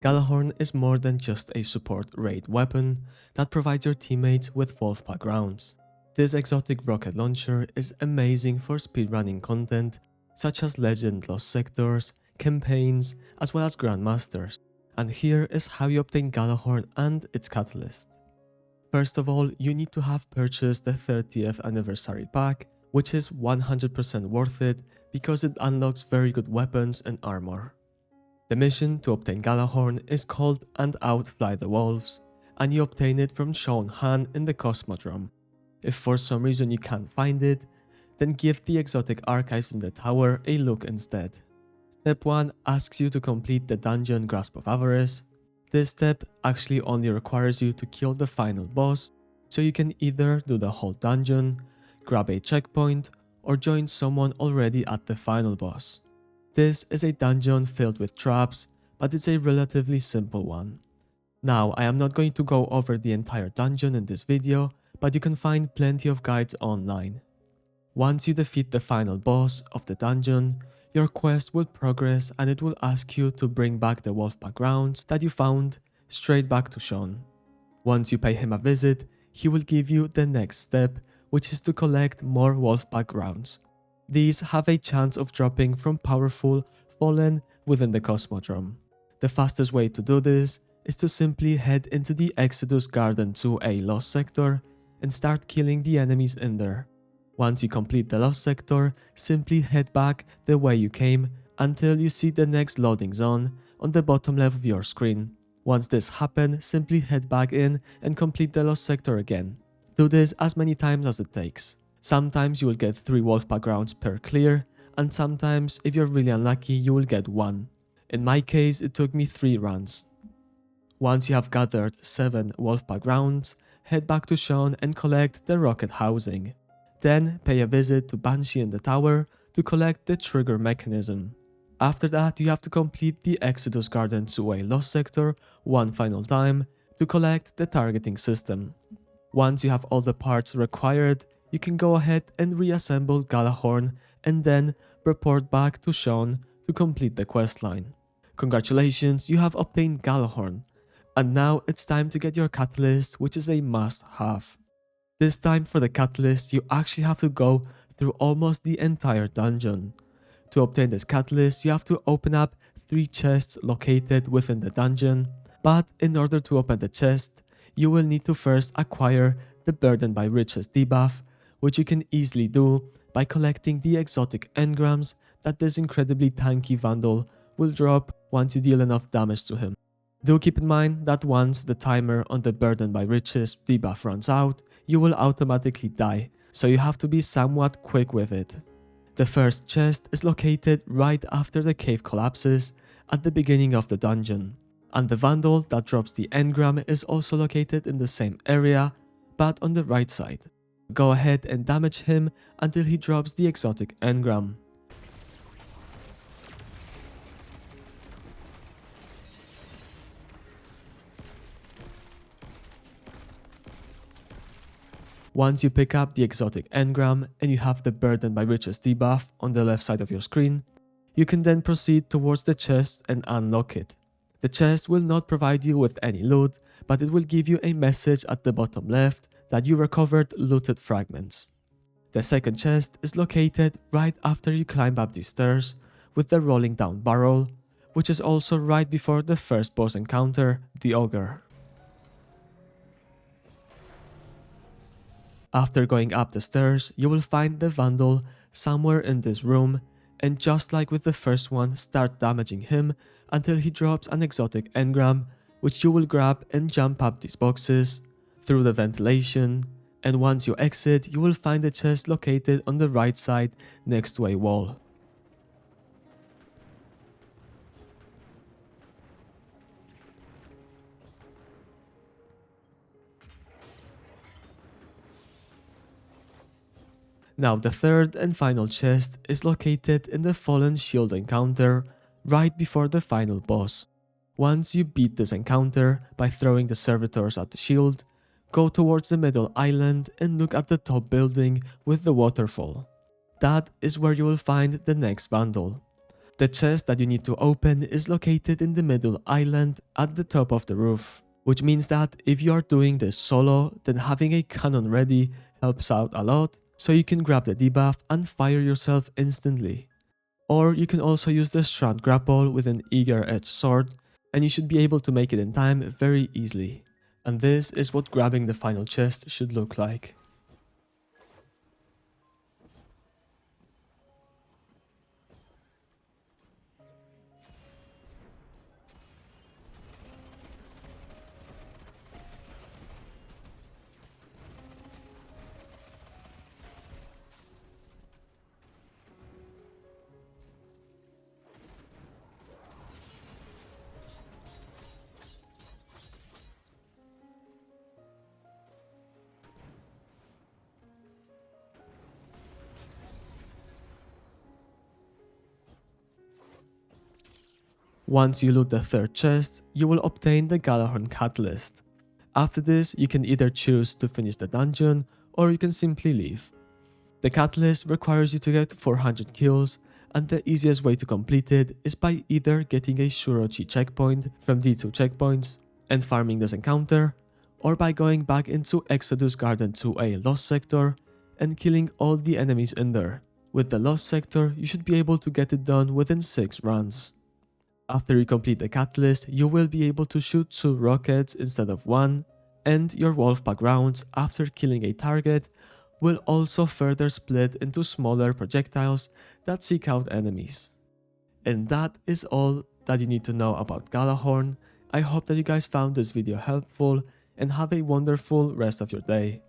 Gjallarhorn is more than just a support raid weapon that provides your teammates with Wolfpack rounds. This exotic rocket launcher is amazing for speedrunning content such as Legend Lost Sectors, campaigns, as well as Grandmasters. And here is how you obtain Gjallarhorn and its catalyst. First of all, you need to have purchased the 30th anniversary pack, which is 100% worth it because it unlocks very good weapons and armor. The mission to obtain Gjallarhorn is called And Outfly the Wolves, and you obtain it from Sean Han in the Cosmodrome. If for some reason you can't find it, then give the exotic archives in the tower a look instead. Step 1 asks you to complete the dungeon Grasp of Avarice. This step actually only requires you to kill the final boss, so you can either do the whole dungeon, grab a checkpoint, or join someone already at the final boss. This is a dungeon filled with traps, but it's a relatively simple one. Now, I am not going to go over the entire dungeon in this video, but you can find plenty of guides online. Once you defeat the final boss of the dungeon, your quest will progress and it will ask you to bring back the Wolfpack rounds that you found straight back to Sean. Once you pay him a visit, he will give you the next step, which is to collect more Wolfpack rounds. These have a chance of dropping from powerful Fallen within the Cosmodrome. The fastest way to do this is to simply head into the Exodus Garden 2A Lost Sector and start killing the enemies in there. Once you complete the Lost Sector, simply head back the way you came until you see the next loading zone on the bottom left of your screen. Once this happens, simply head back in and complete the Lost Sector again. Do this as many times as it takes. Sometimes you will get 3 Wolfpack rounds per clear, and sometimes, if you're really unlucky, you will get 1. In my case, it took me 3 runs. Once you have gathered 7 Wolfpack rounds, head back to Sean and collect the rocket housing. Then pay a visit to Banshee in the tower to collect the trigger mechanism. After that, you have to complete the Exodus Garden 2A Lost Sector one final time to collect the targeting system. Once you have all the parts required, you can go ahead and reassemble Gjallarhorn and then report back to Sean to complete the questline. Congratulations, you have obtained Gjallarhorn. And now it's time to get your catalyst, which is a must-have. This time for the catalyst, you actually have to go through almost the entire dungeon. To obtain this catalyst, you have to open up 3 chests located within the dungeon, but in order to open the chest, you will need to first acquire the Burden by Riches debuff, which you can easily do by collecting the exotic engrams that this incredibly tanky Vandal will drop once you deal enough damage to him. Do keep in mind that once the timer on the Burden by Riches debuff runs out, you will automatically die, so you have to be somewhat quick with it. The first chest is located right after the cave collapses at the beginning of the dungeon, and the Vandal that drops the engram is also located in the same area, but on the right side. Go ahead and damage him until he drops the exotic engram. Once you pick up the exotic engram and you have the Burden by Riches debuff on the left side of your screen, you can then proceed towards the chest and unlock it. The chest will not provide you with any loot, but it will give you a message at the bottom left that you recovered looted fragments. The second chest is located right after you climb up the stairs with the rolling down barrel, which is also right before the first boss encounter, the Ogre. After going up the stairs, you will find the Vandal somewhere in this room, and just like with the first one, start damaging him until he drops an exotic engram, which you will grab and jump up these boxes through the ventilation, and once you exit, you will find a chest located on the right side next to a wall. Now the third and final chest is located in the Fallen Shield encounter right before the final boss. Once you beat this encounter by throwing the servitors at the shield, go towards the middle island and look at the top building with the waterfall. That is where you will find the next Vandal. The chest that you need to open is located in the middle island at the top of the roof, which means that if you are doing this solo, then having a cannon ready helps out a lot, so you can grab the debuff and fire yourself instantly. Or you can also use the strand grapple with an eager edged sword, and you should be able to make it in time very easily. And this is what grabbing the final chest should look like. Once you loot the third chest, you will obtain the Gjallarhorn catalyst. After this, you can either choose to finish the dungeon or you can simply leave. The catalyst requires you to get 400 kills, and the easiest way to complete it is by either getting a Shurochi checkpoint from D2 checkpoints and farming this encounter, or by going back into Exodus Garden to a Lost Sector and killing all the enemies in there. With the Lost Sector, you should be able to get it done within 6 runs. After you complete the catalyst, you will be able to shoot 2 rockets instead of 1, and your Wolfpack rounds after killing a target will also further split into smaller projectiles that seek out enemies. And that is all that you need to know about Gjallarhorn. I hope that you guys found this video helpful and have a wonderful rest of your day.